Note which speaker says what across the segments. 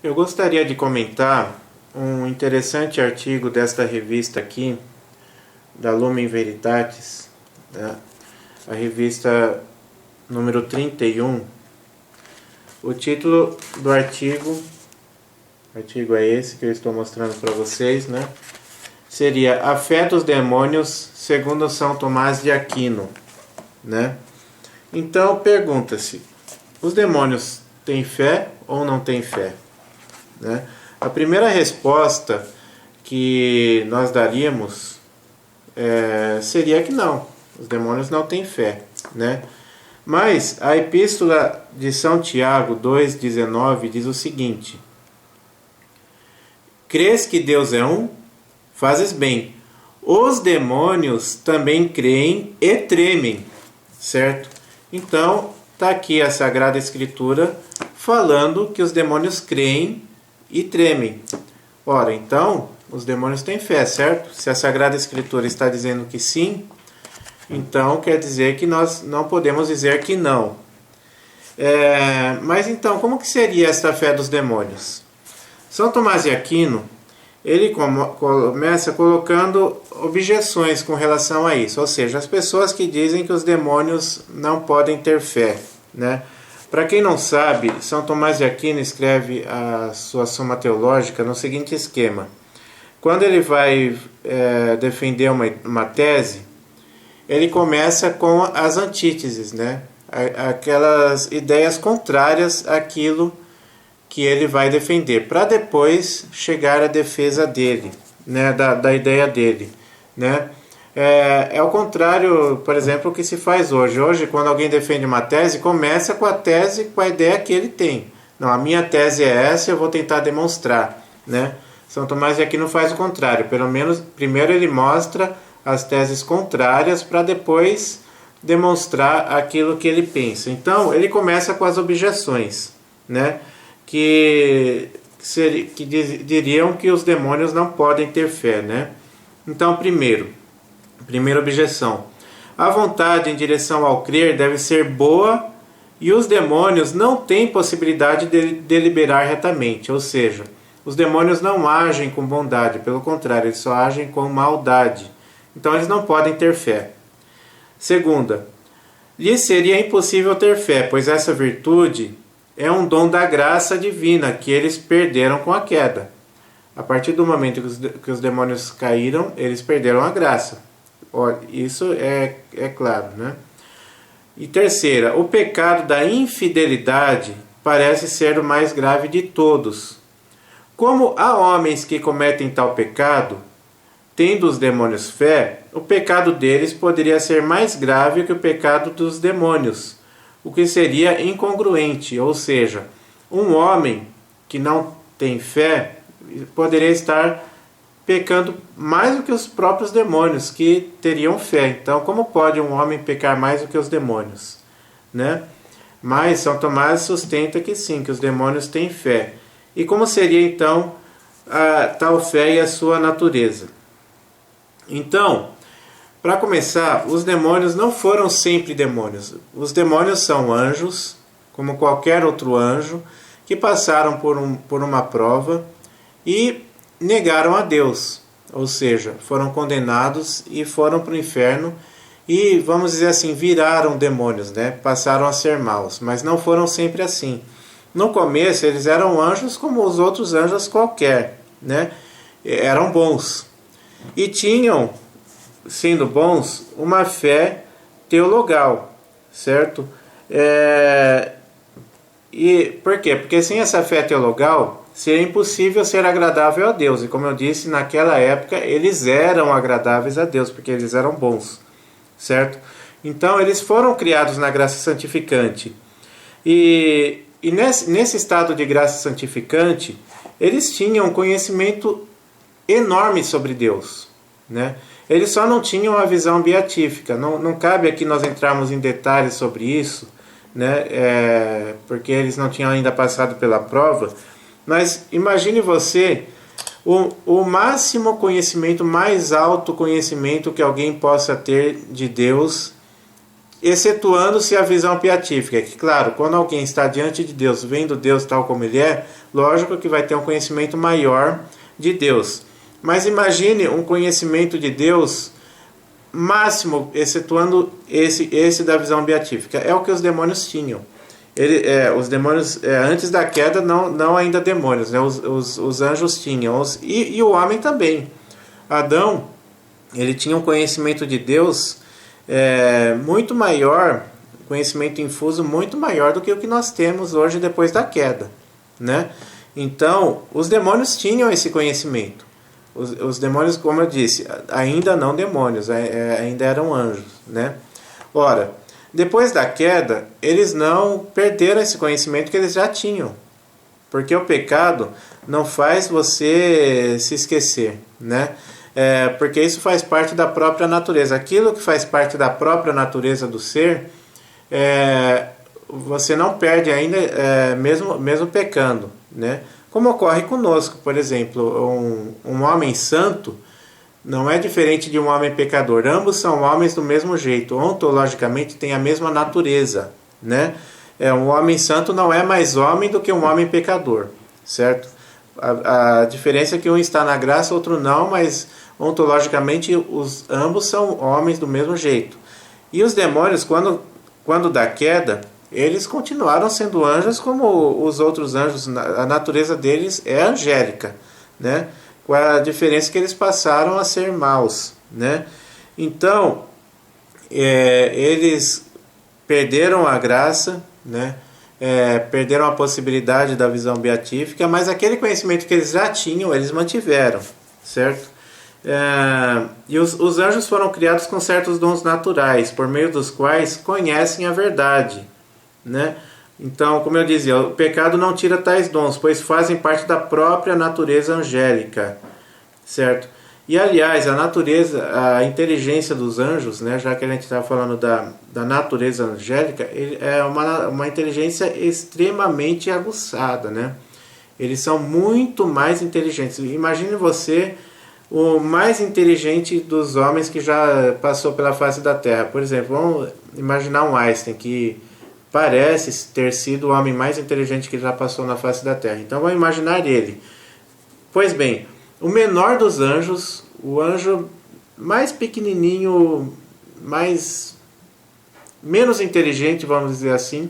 Speaker 1: Eu gostaria de comentar um interessante artigo desta revista aqui, da Lumen Veritatis, né? A revista número 31. O título do artigo é esse que eu estou mostrando para vocês, né? Seria A Fé dos Demônios segundo São Tomás de Aquino, né? Então pergunta-se, os demônios têm fé ou não têm fé? Né? A primeira resposta que nós daríamos seria que não, os demônios não têm fé, né? Mas a Epístola de São Tiago 2,19 diz o seguinte: crês que Deus é um? Fazes bem. Os demônios também creem e tremem, certo? Então, está aqui a Sagrada Escritura falando que os demônios creem e tremem. Ora, então, os demônios têm fé, certo? Se a Sagrada Escritura está dizendo que sim, então quer dizer que nós não podemos dizer que não. Mas então, como que seria esta fé dos demônios? São Tomás de Aquino, ele começa colocando objeções com relação a isso, ou seja, as pessoas que dizem que os demônios não podem ter fé, né? Para quem não sabe, São Tomás de Aquino escreve a sua Suma Teológica no seguinte esquema: quando ele vai defender uma tese, ele começa com as antíteses, né? Aquelas ideias contrárias àquilo que ele vai defender, para depois chegar à defesa dele, né? da ideia dele, né? É o contrário, por exemplo, o que se faz hoje. Hoje, quando alguém defende uma tese, começa com a tese, com a ideia que ele tem. Não, a minha tese é essa, eu vou tentar demonstrar, né? São Tomás de Aquino faz o contrário. Pelo menos, primeiro ele mostra as teses contrárias para depois demonstrar aquilo que ele pensa. Então, ele começa com as objeções, né? Que diriam que os demônios não podem ter fé, né? Então, primeira objeção: a vontade em direção ao crer deve ser boa e os demônios não têm possibilidade de deliberar retamente, ou seja, os demônios não agem com bondade, pelo contrário, eles só agem com maldade. Então eles não podem ter fé. Segunda, lhes seria impossível ter fé, pois essa virtude é um dom da graça divina que eles perderam com a queda. A partir do momento que os demônios caíram, eles perderam a graça. Isso é claro, né? E terceira, o pecado da infidelidade parece ser o mais grave de todos. Como há homens que cometem tal pecado, tendo os demônios fé, o pecado deles poderia ser mais grave que o pecado dos demônios, o que seria incongruente, ou seja, um homem que não tem fé poderia estar pecando mais do que os próprios demônios que teriam fé. Então, como pode um homem pecar mais do que os demônios, né? Mas São Tomás sustenta que sim, que os demônios têm fé. E como seria então a tal fé e a sua natureza? Então, para começar, os demônios não foram sempre demônios. Os demônios são anjos, como qualquer outro anjo, que passaram por uma prova e negaram a Deus, ou seja, foram condenados e foram para o inferno e, vamos dizer assim, viraram demônios, né? Passaram a ser maus, mas não foram sempre assim. No começo eles eram anjos como os outros anjos qualquer, né? Eram bons e tinham, sendo bons, uma fé teologal, certo? E por quê? Porque sem essa fé teologal seria impossível ser agradável a Deus. E como eu disse, naquela época eles eram agradáveis a Deus, porque eles eram bons, certo? Então eles foram criados na graça santificante. E nesse estado de graça santificante, eles tinham um conhecimento enorme sobre Deus, né? Eles só não tinham a visão beatífica. Não cabe aqui nós entrarmos em detalhes sobre isso, né? Porque eles não tinham ainda passado pela prova. Mas imagine você o máximo conhecimento, mais alto conhecimento que alguém possa ter de Deus excetuando-se a visão beatífica, que claro, quando alguém está diante de Deus, vendo Deus tal como ele é, lógico que vai ter um conhecimento maior de Deus. Mas imagine um conhecimento de Deus máximo, excetuando esse da visão beatífica. É o que os demônios tinham. Os demônios, antes da queda, não ainda demônios, né? Os anjos tinham, e o homem também. Adão, ele tinha um conhecimento de Deus muito maior, conhecimento infuso muito maior do que o que nós temos hoje depois da queda, né? Então, os demônios tinham esse conhecimento. Os demônios, como eu disse, ainda não demônios, ainda eram anjos, né? Ora, depois da queda, eles não perderam esse conhecimento que eles já tinham, porque o pecado não faz você se esquecer, né? Porque isso faz parte da própria natureza. Aquilo que faz parte da própria natureza do ser, você não perde ainda, mesmo pecando, né? Como ocorre conosco, por exemplo, um homem santo não é diferente de um homem pecador. Ambos são homens do mesmo jeito, ontologicamente têm a mesma natureza, né? Um homem santo não é mais homem do que um homem pecador, certo? A diferença é que um está na graça, outro não, mas ontologicamente ambos são homens do mesmo jeito. E os demônios, quando da queda, eles continuaram sendo anjos como os outros anjos. A natureza deles é angélica, né? Com a diferença que eles passaram a ser maus, né? Então, eles perderam a graça, né? Perderam a possibilidade da visão beatífica, mas aquele conhecimento que eles já tinham, eles mantiveram, certo? E os anjos foram criados com certos dons naturais, por meio dos quais conhecem a verdade, né? Então, como eu dizia, o pecado não tira tais dons, pois fazem parte da própria natureza angélica, certo? E aliás, a inteligência dos anjos, né, já que a gente está falando da natureza angélica, é uma inteligência extremamente aguçada, né? Eles são muito mais inteligentes. Imagine você, o mais inteligente dos homens que já passou pela face da Terra. Por exemplo, vamos imaginar um Einstein, que parece ter sido o homem mais inteligente que já passou na face da Terra. Então vamos imaginar ele. Pois bem, o menor dos anjos, o anjo mais pequenininho, menos inteligente, vamos dizer assim,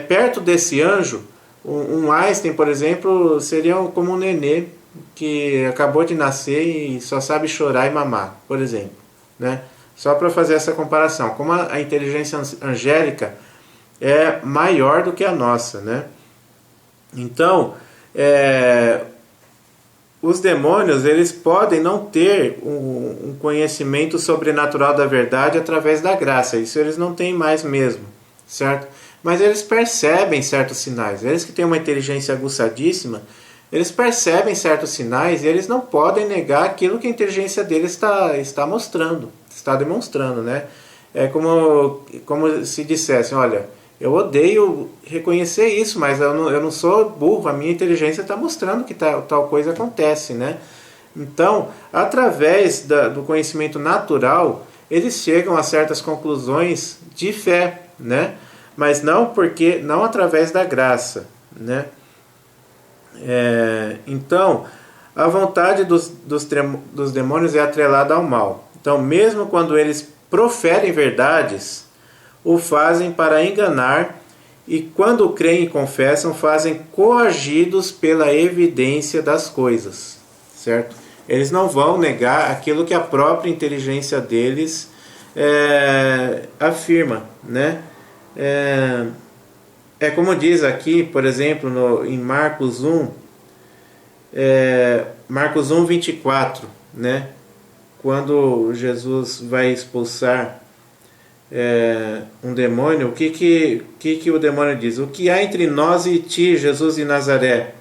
Speaker 1: perto desse anjo, um Einstein, por exemplo, seria como um nenê que acabou de nascer e só sabe chorar e mamar, por exemplo, né? Só para fazer essa comparação, como a inteligência angélica é maior do que a nossa, né? Então, os demônios, eles podem não ter um conhecimento sobrenatural da verdade através da graça. Isso eles não têm mais mesmo, certo? Mas eles percebem certos sinais. Eles que têm uma inteligência aguçadíssima, eles percebem certos sinais e eles não podem negar aquilo que a inteligência deles está mostrando, está demonstrando, né? É como se dissessem, olha, eu odeio reconhecer isso, mas eu não sou burro, a minha inteligência está mostrando que tal coisa acontece, né? Então, através do conhecimento natural, eles chegam a certas conclusões de fé, né? Mas não através da graça, né? Então, a vontade dos demônios é atrelada ao mal. Então, mesmo quando eles proferem verdades, o fazem para enganar, e quando creem e confessam, fazem coagidos pela evidência das coisas, certo? Eles não vão negar aquilo que a própria inteligência deles afirma, né? Como diz aqui, por exemplo, em Marcos 1, Marcos 1, 24, né? Quando Jesus vai expulsar um demônio, o que o demônio diz? O que há entre nós e ti, Jesus de Nazaré?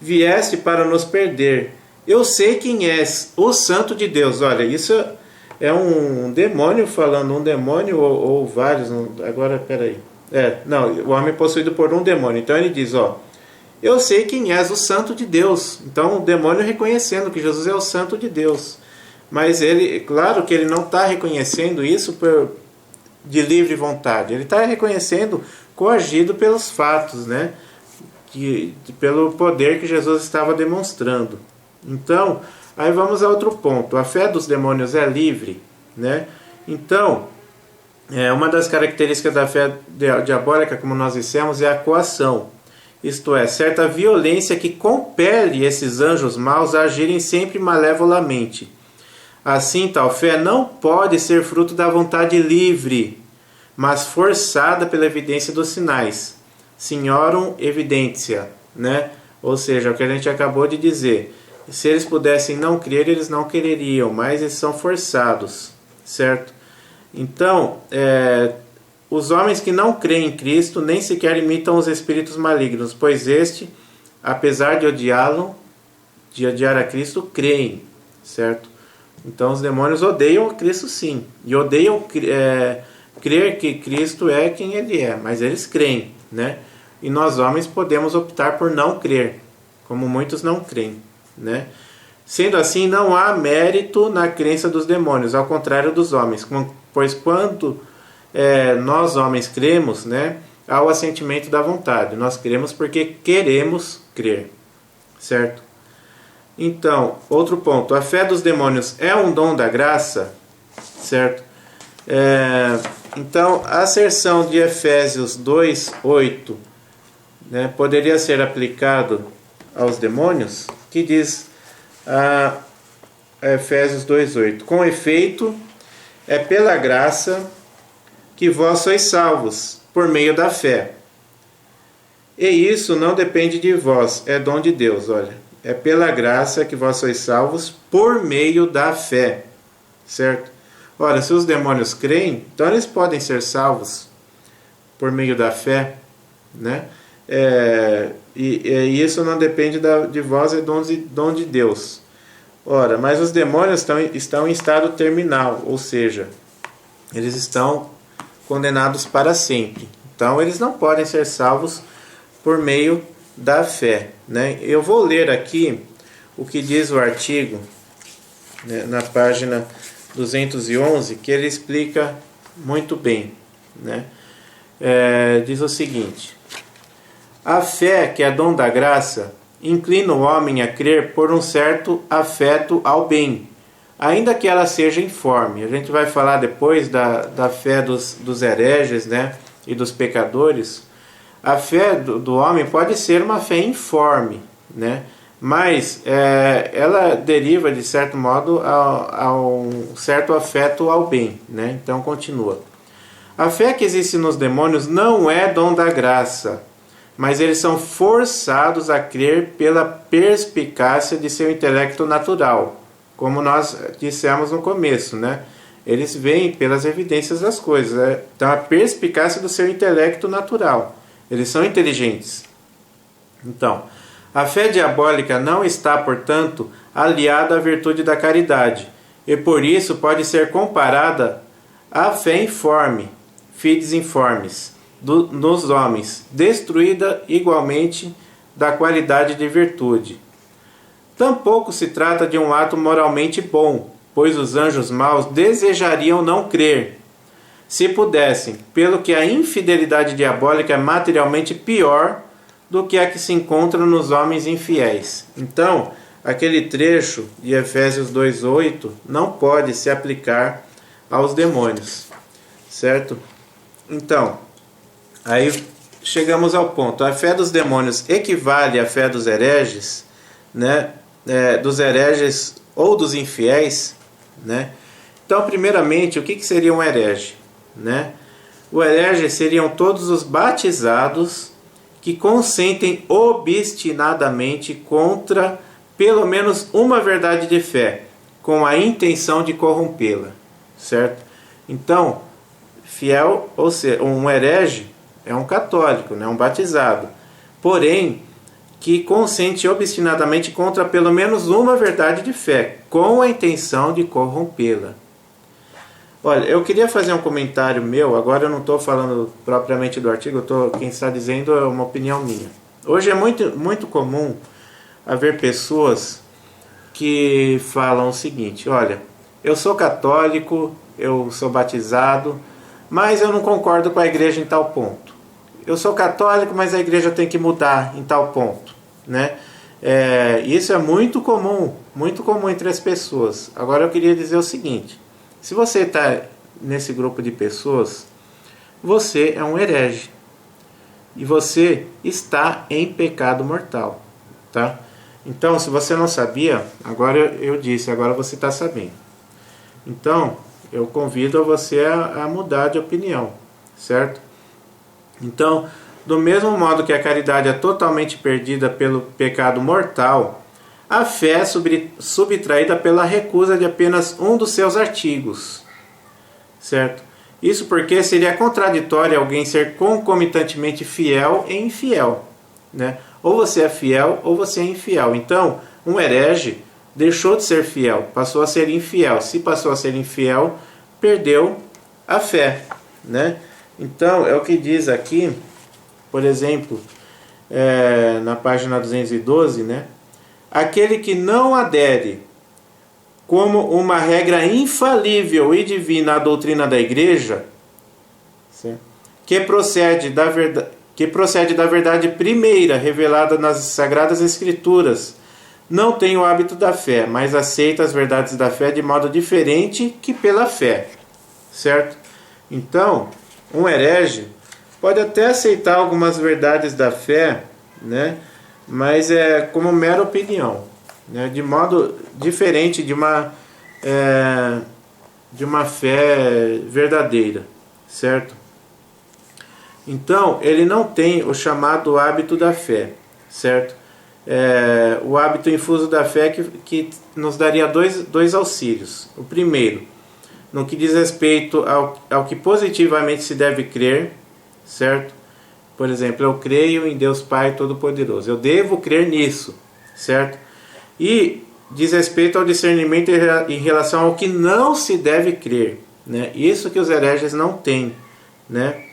Speaker 1: Vieste para nos perder. Eu sei quem és, o Santo de Deus. Olha, isso é um demônio falando, um demônio ou vários. Agora, peraí. Não, o homem possuído por um demônio. Então ele diz, eu sei quem és, o Santo de Deus. Então o demônio reconhecendo que Jesus é o Santo de Deus. Mas claro que ele não está reconhecendo isso de livre vontade. Ele está reconhecendo coagido pelos fatos, né? Pelo poder que Jesus estava demonstrando. Então, aí vamos a outro ponto. A fé dos demônios é livre, né? Então, uma das características da fé diabólica, como nós dissemos, é a coação. Isto é, certa violência que compele esses anjos maus a agirem sempre malevolamente. Assim, tal fé não pode ser fruto da vontade livre, mas forçada pela evidência dos sinais. Signorum evidentia, né? Ou seja, o que a gente acabou de dizer. Se eles pudessem não crer, eles não quereriam, mas eles são forçados, certo? Então, os homens que não creem em Cristo nem sequer imitam os espíritos malignos, pois apesar de odiar a Cristo, creem, certo? Então os demônios odeiam a Cristo sim, e odeiam crer que Cristo é quem Ele é, mas eles creem, né? E nós homens podemos optar por não crer, como muitos não creem, né? Sendo assim, não há mérito na crença dos demônios, ao contrário dos homens, pois quando nós homens cremos, né, há o assentimento da vontade. Nós cremos porque queremos crer, certo? Então, outro ponto, a fé dos demônios é um dom da graça, certo? Então, a asserção de Efésios 2:8, né, poderia ser aplicado aos demônios, que diz Efésios 2:8: com efeito, é pela graça que vós sois salvos, por meio da fé. E isso não depende de vós, é dom de Deus, olha. É pela graça que vós sois salvos, por meio da fé, certo? Ora, se os demônios creem, então eles podem ser salvos por meio da fé, né? E isso não depende de vós, é dom de Deus. Ora, mas os demônios estão em estado terminal, ou seja, eles estão condenados para sempre. Então, eles não podem ser salvos por meio da fé, né? Eu vou ler aqui o que diz o artigo, né, na página 211, que ele explica muito bem, né? Diz o seguinte: a fé, que é dom da graça, inclina o homem a crer por um certo afeto ao bem, ainda que ela seja informe. A gente vai falar depois da fé dos hereges, né, e dos pecadores. A fé do homem pode ser uma fé informe, né, mas ela deriva, de certo modo, a um certo afeto ao bem, né? Então, continua. A fé que existe nos demônios não é dom da graça, mas eles são forçados a crer pela perspicácia de seu intelecto natural, como nós dissemos no começo, né? Eles veem pelas evidências das coisas, né? Então, a perspicácia do seu intelecto natural. Eles são inteligentes. Então, a fé diabólica não está, portanto, aliada à virtude da caridade, e por isso pode ser comparada à fé informe, fides informes, nos homens, destruída igualmente da qualidade de virtude. Tampouco se trata de um ato moralmente bom, pois os anjos maus desejariam não crer, se pudessem, pelo que a infidelidade diabólica é materialmente pior do que a que se encontra nos homens infiéis. Então, aquele trecho de Efésios 2:8 não pode se aplicar aos demônios, certo? Então, aí chegamos ao ponto. A fé dos demônios equivale à fé dos hereges, né? Dos hereges ou dos infiéis, né? Então, primeiramente, o que seria um herege, né? O herege seriam todos os batizados que consentem obstinadamente contra pelo menos uma verdade de fé, com a intenção de corrompê-la, certo? Então, fiel, ou seja, um herege é um católico, né? Um batizado, porém, que consente obstinadamente contra pelo menos uma verdade de fé, com a intenção de corrompê-la. Olha, eu queria fazer um comentário meu, agora eu não estou falando propriamente do artigo, quem está dizendo é uma opinião minha. Hoje é muito comum haver pessoas que falam o seguinte: olha, eu sou católico, eu sou batizado, mas eu não concordo com a igreja em tal ponto. Eu sou católico, mas a igreja tem que mudar em tal ponto, né? Isso é muito comum entre as pessoas. Agora eu queria dizer o seguinte: se você está nesse grupo de pessoas, você é um herege e você está em pecado mortal, tá? Então, se você não sabia, agora eu disse, agora você está sabendo. Então, eu convido você a mudar de opinião, certo? Então, do mesmo modo que a caridade é totalmente perdida pelo pecado mortal, a fé é subtraída pela recusa de apenas um dos seus artigos, certo? Isso porque seria contraditório alguém ser concomitantemente fiel e infiel, né? Ou você é fiel ou você é infiel. Então, um herege deixou de ser fiel, passou a ser infiel. Se passou a ser infiel, perdeu a fé, né? Então, é o que diz aqui, por exemplo, na página 212, né? Aquele que não adere como uma regra infalível e divina à doutrina da igreja, certo? que procede da verdade primeira revelada nas Sagradas Escrituras, não tem o hábito da fé, mas aceita as verdades da fé de modo diferente que pela fé, certo? Então, um herege pode até aceitar algumas verdades da fé, né? Mas é como mera opinião, né? De modo diferente de uma fé verdadeira, certo? Então, ele não tem o chamado hábito da fé, certo? O hábito infuso da fé que nos daria dois auxílios. O primeiro, no que diz respeito ao que positivamente se deve crer, certo? Por exemplo, eu creio em Deus Pai Todo-Poderoso. Eu devo crer nisso, certo? E diz respeito ao discernimento em relação ao que não se deve crer, né? Isso que os hereges não têm, né?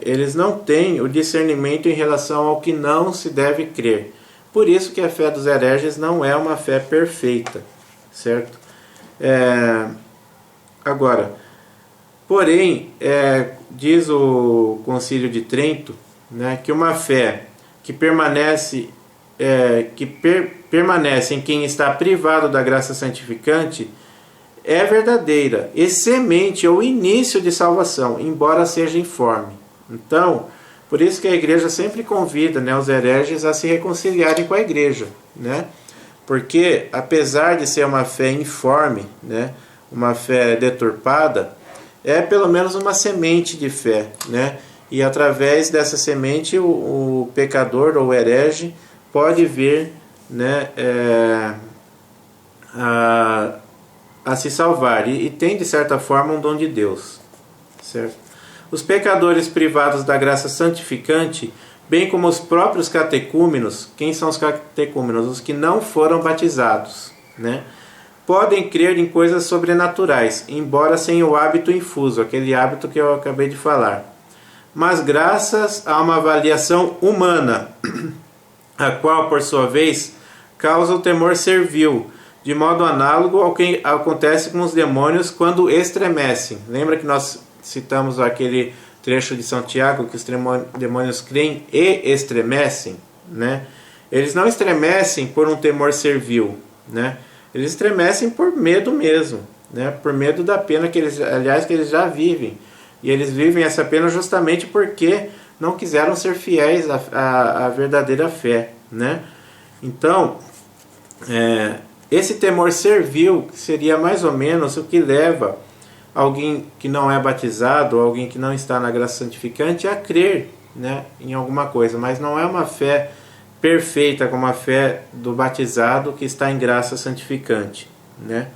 Speaker 1: Eles não têm o discernimento em relação ao que não se deve crer. Por isso que a fé dos hereges não é uma fé perfeita, certo? Agora, porém, diz o Concílio de Trento, né, que uma fé que permanece em quem está privado da graça santificante é verdadeira e semente ou início de salvação, embora seja informe. Então, por isso que a igreja sempre convida, né, os hereges a se reconciliarem com a igreja, né? Porque apesar de ser uma fé informe, né, uma fé deturpada, é pelo menos uma semente de fé, né? E através dessa semente o pecador ou o herege pode vir, né, a se salvar e tem de certa forma um dom de Deus, certo? Os pecadores privados da graça santificante, bem como os próprios catecúmenos, quem são os catecúmenos? Os que não foram batizados, né? Podem crer em coisas sobrenaturais, embora sem o hábito infuso, aquele hábito que eu acabei de falar. Mas graças a uma avaliação humana, a qual, por sua vez, causa o temor servil, de modo análogo ao que acontece com os demônios quando estremecem. Lembra que nós citamos aquele trecho de São Tiago, que os demônios creem e estremecem, né? Eles não estremecem por um temor servil, né? Eles estremecem por medo mesmo, né? Por medo da pena que eles já vivem. E eles vivem essa pena justamente porque não quiseram ser fiéis à verdadeira fé, né? Então, esse temor servil seria mais ou menos o que leva alguém que não é batizado, ou alguém que não está na graça santificante, a crer, né, em alguma coisa, mas não é uma fé perfeita como a fé do batizado que está em graça santificante, né?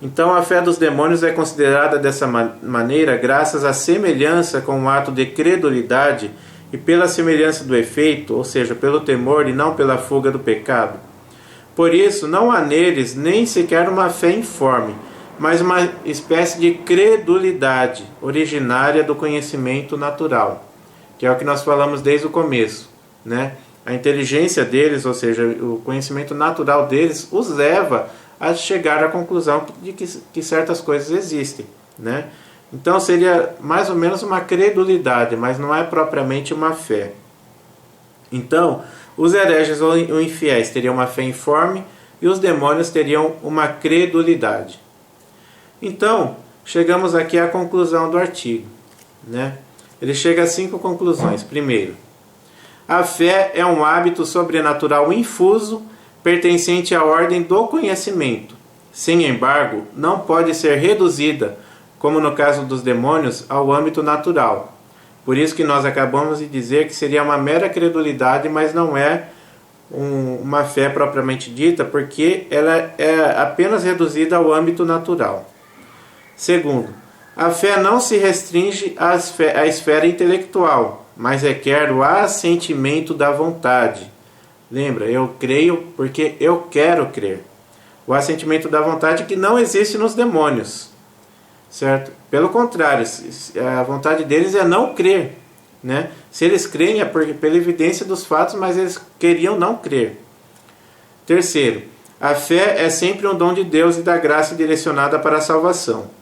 Speaker 1: Então a fé dos demônios é considerada dessa maneira graças à semelhança com o ato de credulidade e pela semelhança do efeito, ou seja, pelo temor e não pela fuga do pecado. Por isso, não há neles nem sequer uma fé informe, mas uma espécie de credulidade originária do conhecimento natural, que é o que nós falamos desde o começo, né? A inteligência deles, ou seja, o conhecimento natural deles, os leva a chegar à conclusão de que certas coisas existem, né? Então seria mais ou menos uma credulidade, mas não é propriamente uma fé. Então, os hereges ou infiéis teriam uma fé informe e os demônios teriam uma credulidade. Então, chegamos aqui à conclusão do artigo, né? Ele chega a 5 conclusões. Primeiro, a fé é um hábito sobrenatural infuso, pertencente à ordem do conhecimento. Sem embargo, não pode ser reduzida, como no caso dos demônios, ao âmbito natural. Por isso que nós acabamos de dizer que seria uma mera credulidade, mas não é uma fé propriamente dita, porque ela é apenas reduzida ao âmbito natural. Segundo, a fé não se restringe à esfera intelectual, mas requer o assentimento da vontade. Lembra, eu creio porque eu quero crer. O assentimento da vontade que não existe nos demônios, certo? Pelo contrário, a vontade deles é não crer, né? Se eles creem é pela evidência dos fatos, mas eles queriam não crer. Terceiro, a fé é sempre um dom de Deus e da graça direcionada para a salvação.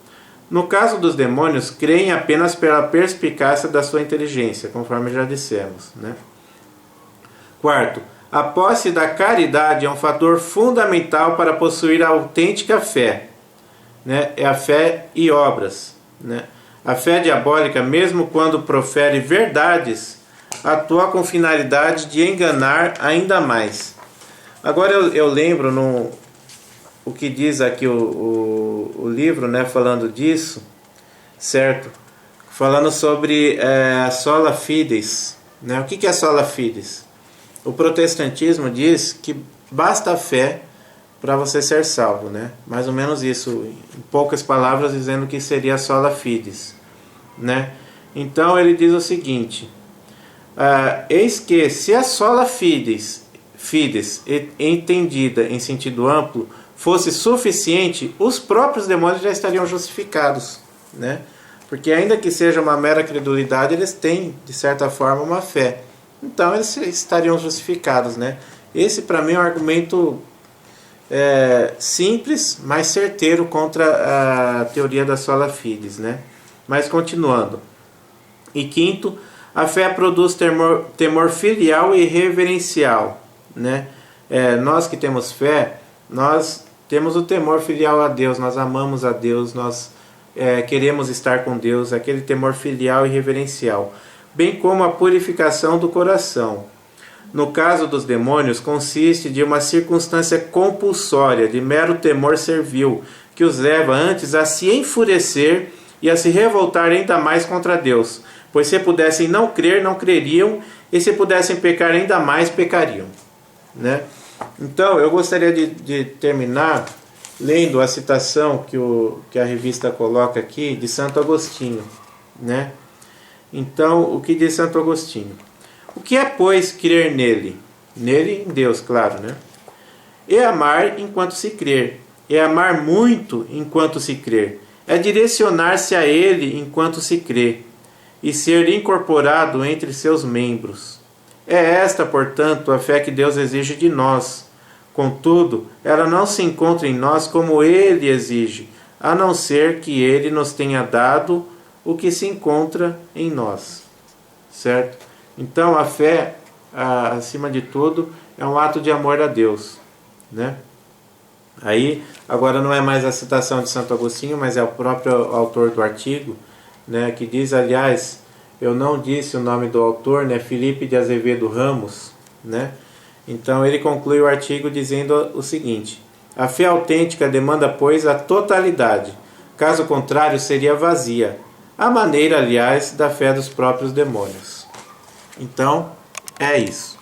Speaker 1: No caso dos demônios, creem apenas pela perspicácia da sua inteligência, conforme já dissemos, né? Quarto, a posse da caridade é um fator fundamental para possuir a autêntica fé, né? É a fé e obras, né? A fé diabólica, mesmo quando profere verdades, atua com finalidade de enganar ainda mais. Agora eu lembro o que diz aqui o livro, né, falando disso, certo? Falando sobre a sola fides, né? O que é sola fides? O protestantismo diz que basta a fé para você ser salvo, né? Mais ou menos isso, em poucas palavras, dizendo que seria sola fides, né? Então ele diz o seguinte: eis que se a sola fides, entendida em sentido amplo, fosse suficiente, os próprios demônios já estariam justificados, né? Porque ainda que seja uma mera credulidade, eles têm, de certa forma, uma fé. Então eles estariam justificados, né? Esse para mim é um argumento simples, mas certeiro contra a teoria da sola fides, né? Mas continuando. E quinto, a fé produz temor filial e reverencial, né? Nós que temos fé, nós temos o temor filial a Deus, nós amamos a Deus, nós queremos estar com Deus, aquele temor filial e reverencial, bem como a purificação do coração. No caso dos demônios, consiste de uma circunstância compulsória, de mero temor servil, que os leva antes a se enfurecer e a se revoltar ainda mais contra Deus, pois se pudessem não crer, não creriam, e se pudessem pecar ainda mais, pecariam, né? Então, eu gostaria de terminar lendo a citação que a revista coloca aqui, de Santo Agostinho, né? Então, o que diz Santo Agostinho? O que é, pois, crer nele? Nele, em Deus, claro, né? É amar enquanto se crer. É amar muito enquanto se crer. É direcionar-se a ele enquanto se crê. E ser incorporado entre seus membros. É esta, portanto, a fé que Deus exige de nós. Contudo, ela não se encontra em nós como ele exige, a não ser que ele nos tenha dado o que se encontra em nós. Certo? Então a fé, acima de tudo, é um ato de amor a Deus, né? Aí, agora não é mais a citação de Santo Agostinho, mas é o próprio autor do artigo, né, que diz, aliás, eu não disse o nome do autor, né, Felipe de Azevedo Ramos, né? Então ele conclui o artigo dizendo o seguinte: a fé autêntica demanda, pois, a totalidade, caso contrário seria vazia, a maneira, aliás, da fé dos próprios demônios. Então, é isso.